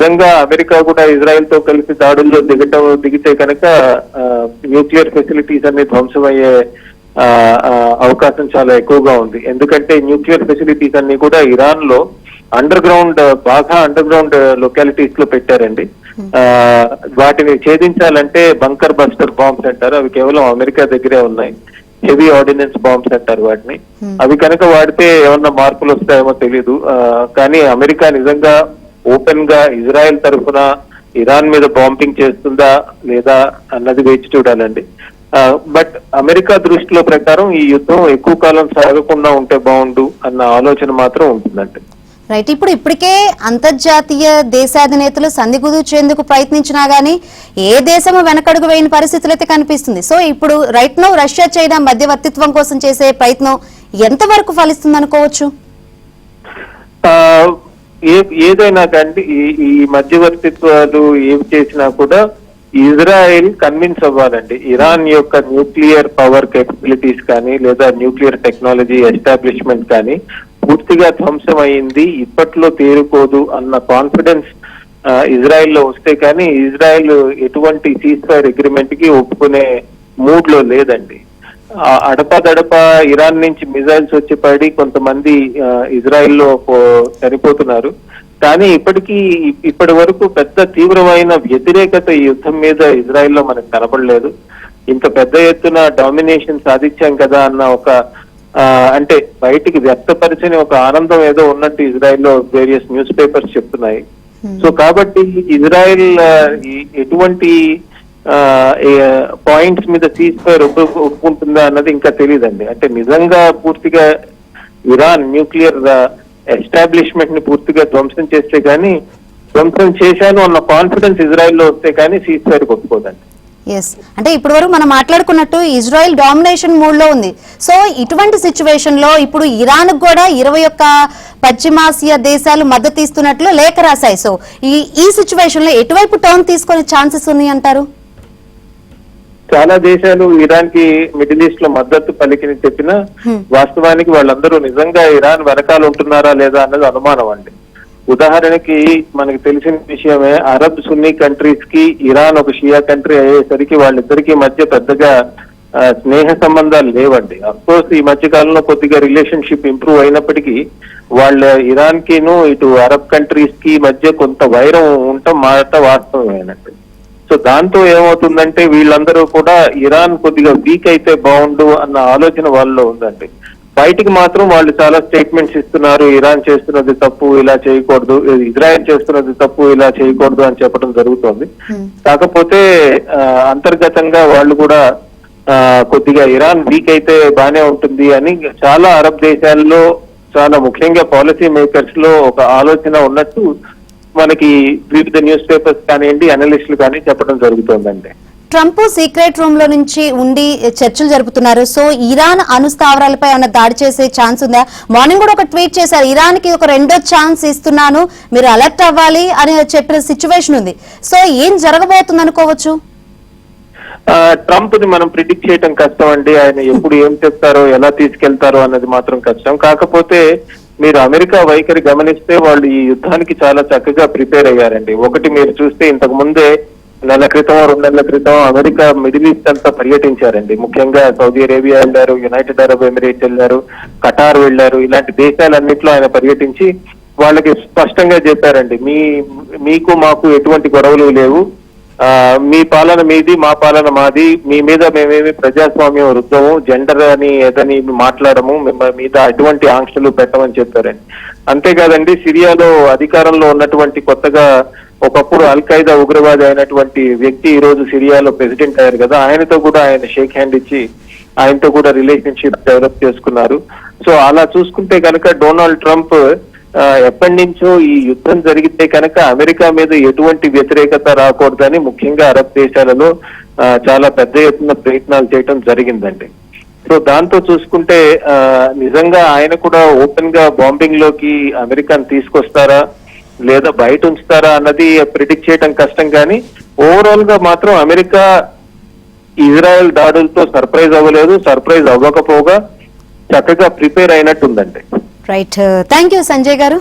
నిజంగా అమెరికా కూడా ఇజ్రాయెల్ తో కలిసి దాడుల్లో దిగితే కనుక న్యూక్లియర్ ఫెసిలిటీస్ అన్ని ధ్వంసమయ్యే అవకాశం చాలా ఎక్కువగా ఉంది. ఎందుకంటే న్యూక్లియర్ ఫెసిలిటీస్ అన్ని కూడా ఇరాన్ లో బాగా అండర్ గ్రౌండ్ లొకాలిటీస్ లో పెట్టారండి. వాటిని ఛేదించాలంటే బంకర్ బస్టర్ బాంబ్స్ అంటారు, అవి కేవలం అమెరికా దగ్గరే ఉన్నాయి. హెవీ ఆర్డినెన్స్ బాంబ్స్ అంటారు వాటిని. అవి కనుక వాడితే ఏమన్నా మార్పులు వస్తాయేమో తెలీదు. కానీ అమెరికా నిజంగా ఓపెన్ గా ఇజ్రాయెల్ తరఫున ఇరాన్ మీద బాంబింగ్ చేస్తుందా లేదా అన్నది వేచి చూడాలండి. బట్ అమెరికా దృష్టిలో ప్రకారం ఈ యుద్ధం ఎక్కువ కాలం సాగకుండా ఉంటే బాగుండు అన్న ఆలోచన మాత్రం ఉంటుందండి. రైట్, ఇప్పటికే అంతర్జాతీయ దేశాధినేతలు సంధి కుదుర్చేందుకు ప్రయత్నించినా గానీ ఏ దేశము వెనకడుగు వేయని పరిస్థితులు అయితే కనిపిస్తుంది. సో ఇప్పుడు రైట్ నౌ రష్యా చైనా మధ్యవర్తిత్వం కోసం చేసే ప్రయత్నం ఎంతవరకు ఫలిస్తుంది అనుకోవచ్చు? ఏదైనా కానీ ఈ మధ్యవర్తిత్వాలు ఏం చేసినా కూడా ఇజ్రాయెల్ కన్విన్స్ అవ్వాలండి. ఇరాన్ యొక్క న్యూక్లియర్ పవర్ కేపబిలిటీస్ కానీ లేదా న్యూక్లియర్ టెక్నాలజీ ఎస్టాబ్లిష్మెంట్ కానీ పూర్తిగా ధ్వంసం అయింది, ఇప్పట్లో తేరుకోదు అన్న కాన్ఫిడెన్స్ ఇజ్రాయెల్ లో వస్తే కానీ ఇజ్రాయెల్ ఎటువంటి సీజ్ ఫైర్ అగ్రిమెంట్ కి ఒప్పుకునే మూడ్ లో లేదండి. అడపదడప ఇరాన్ నుంచి మిజైల్స్ వచ్చి పడి కొంతమంది ఇజ్రాయెల్ లో చనిపోతున్నారు. కానీ ఇప్పటి వరకు పెద్ద తీవ్రమైన వ్యతిరేకత ఈ యుద్ధం మీద ఇజ్రాయెల్లో మనకు కనబడలేదు. ఇంత పెద్ద ఎత్తున డామినేషన్ సాధించాం కదా అన్న ఒక అంటే బయటికి వ్యక్తపరిచని ఒక ఆనందం ఏదో ఉన్నట్టు ఇజ్రాయెల్లో వేరియస్ న్యూస్ పేపర్స్ చెప్తున్నాయి. సో కాబట్టి ఇజ్రాయెల్ ఎటువంటి పాయింట్స్ మీద సీజ్ ఫైర్ ఒప్పుకుంటుందా అన్నది ఇంకా తెలియదండి. అంటే నిజంగా పూర్తిగా ఇరాన్ న్యూక్లియర్ ఎస్టాబ్లిష్మెంట్ ని పూర్తిగా ధ్వంసం చేస్తే కానీ, ధ్వంసం చేశాను అన్న కాన్ఫిడెన్స్ ఇజ్రాయెల్లో వస్తే కానీ సీజ్ ఫైర్ ఒప్పుకోదండి. ఎస్, అంటే ఇప్పటి వరకు మనం మాట్లాడుకున్నట్టు ఇజ్రాయెల్ డామినేషన్ మూడ్ లో ఉంది. సో ఇటువంటి సిచ్యువేషన్ లో ఇప్పుడు ఇరాన్ కూడా 21 పశ్చిమాసియా దేశాలు మద్దతు ఇస్తున్నట్లు లేఖ రాశాయి. సో ఈ సిచ్యువేషన్ లో ఎటువైపు టర్న్ తీసుకునే ఛాన్సెస్ ఉన్నాయి అంటారు? చాలా దేశాలు ఇరాన్ కి మిడిల్ ఈస్ట్ లో మద్దతు పలికిని చెప్పినా వాస్తవానికి వాళ్ళందరూ నిజంగా ఇరాన్ వెనకాల ఉంటున్నారా లేదా అన్నది అనుమానం అండి. ఉదాహరణకి మనకి తెలిసిన విషయమే, అరబ్ సున్నీ కంట్రీస్ కి ఇరాన్ ఒక షియా కంట్రీ అయ్యేసరికి వాళ్ళిద్దరికీ మధ్య పెద్దగా స్నేహ సంబంధాలు లేవండి. అఫ్కోర్స్ ఈ మధ్య కాలంలో కొద్దిగా రిలేషన్షిప్ ఇంప్రూవ్ అయినప్పటికీ వాళ్ళ ఇరాన్ కిను ఇటు అరబ్ కంట్రీస్ కి మధ్య కొంత వైరం ఉండటం మాట వాస్తవమేనండి. సో దాంతో ఏమవుతుందంటే వీళ్ళందరూ కూడా ఇరాన్ కొద్దిగా వీక్ అయితే బాగుండు అన్న ఆలోచన వాళ్ళలో ఉందండి. బయటికి మాత్రం వాళ్ళు చాలా స్టేట్మెంట్స్ ఇస్తున్నారు, ఇరాన్ చేస్తున్నది తప్పు ఇలా చేయకూడదు, ఇజ్రాయెల్ చేస్తున్నది తప్పు ఇలా చేయకూడదు అని చెప్పడం జరుగుతోంది. కాకపోతే అంతర్గతంగా వాళ్ళు కూడా కొద్దిగా ఇరాన్ వీక్ అయితే బానే ఉంటుంది అని చాలా అరబ్ దేశాల్లో, చాలా ముఖ్యంగా పాలసీ మేకర్స్ లో ఒక ఆలోచన ఉన్నట్టు మనకి వివిధ న్యూస్ పేపర్స్ కానివ్వండి, అనలిస్టులు కానీ చెప్పడం జరుగుతోందండి. ట్రంప్ సీక్రెట్ రూమ్ లో నుంచి ఉండి చర్చలు జరుపుతున్నారు. సో ఇరాన్ అణుస్థావరాలపై ఏమైనా దాడి చేసే ఛాన్స్ ఉందా? మార్నింగ్ కూడా ఒక ట్వీట్ చేశారు, ఇరాన్ కి ఒక రెండో ఛాన్స్ ఇస్తున్నాను, మీరు అలర్ట్ అవ్వాలి అని చెప్పిన సిచ్యువేషన్ ఉంది. సో ఏం జరగబోతుంది అనుకోవచ్చు? ట్రంప్ ని మనం ప్రిడిక్ట్ చేయడం కష్టం అండి. ఆయన ఎప్పుడు ఏం చెప్తారో ఎలా తీసుకెళ్తారో అన్నది మాత్రం కష్టం. కాకపోతే మీరు అమెరికా వైఖరి గమనిస్తే వాళ్ళు ఈ యుద్ధానికి చాలా చక్కగా ప్రిపేర్ అయ్యారండి. ఒకటి మీరు చూస్తే ఇంతకు ముందే 1 నెల క్రితం 2 నెలల క్రితం అమెరికా మిడిల్ ఈస్ట్ అంతా పర్యటించారండి. ముఖ్యంగా సౌదీ అరేబియా వెళ్లారు, యునైటెడ్ అరబ్ ఎమిరేట్స్ వెళ్లారు, ఖటార్ వెళ్లారు. ఇలాంటి దేశాలన్నింటిలో ఆయన పర్యటించి వాళ్ళకి స్పష్టంగా చెప్పారండి, మీకు మాకు ఎటువంటి గొడవలు లేవు, మీ పాలన మీది, మా పాలన మాది, మీ మీద మేమేమి ప్రజాస్వామ్యం రుద్దము, జెండర్ అని ఏదని మాట్లాడము, మీద ఎటువంటి ఆంక్షలు పెట్టమని చెప్పారండి. అంతేకాదండి, సిరియాలో అధికారంలో ఉన్నటువంటి కొత్తగా ఒకప్పుడు అల్ ఖైదా ఉగ్రవాది అయినటువంటి వ్యక్తి ఈ రోజు సిరియాలో ప్రెసిడెంట్ అయ్యారు కదా, ఆయనతో కూడా ఆయన షేక్ హ్యాండ్ ఇచ్చి ఆయనతో కూడా రిలేషన్షిప్ డెవలప్ చేసుకున్నారు. సో అలా చూసుకుంటే కనుక డొనాల్డ్ ట్రంప్ ఎప్పటి నుంచో ఈ యుద్ధం జరిగితే కనుక అమెరికా మీద ఎటువంటి వ్యతిరేకత రాకూడదని ముఖ్యంగా అరబ్ దేశాలలో చాలా పెద్ద ఎత్తున ప్రయత్నాలు చేయడం జరిగిందండి. సో దాంతో చూసుకుంటే నిజంగా ఆయన కూడా ఓపెన్ గా బాంబింగ్ లోకి అమెరికాను తీసుకొస్తారా లేదా బయట ఉంచుతారా అన్నది ప్రిడిక్ట్ చేయడం కష్టం. కానీ ఓవరాల్ గా మాత్రం అమెరికా ఇజ్రాయెల్ దాడులతో సర్ప్రైజ్ అవ్వలేదు, సర్ప్రైజ్ అవ్వకపోగా చక్కగా ప్రిపేర్ అయినట్టుందండి. రైట్, థ్యాంక్ యూ సంజయ్ గారు.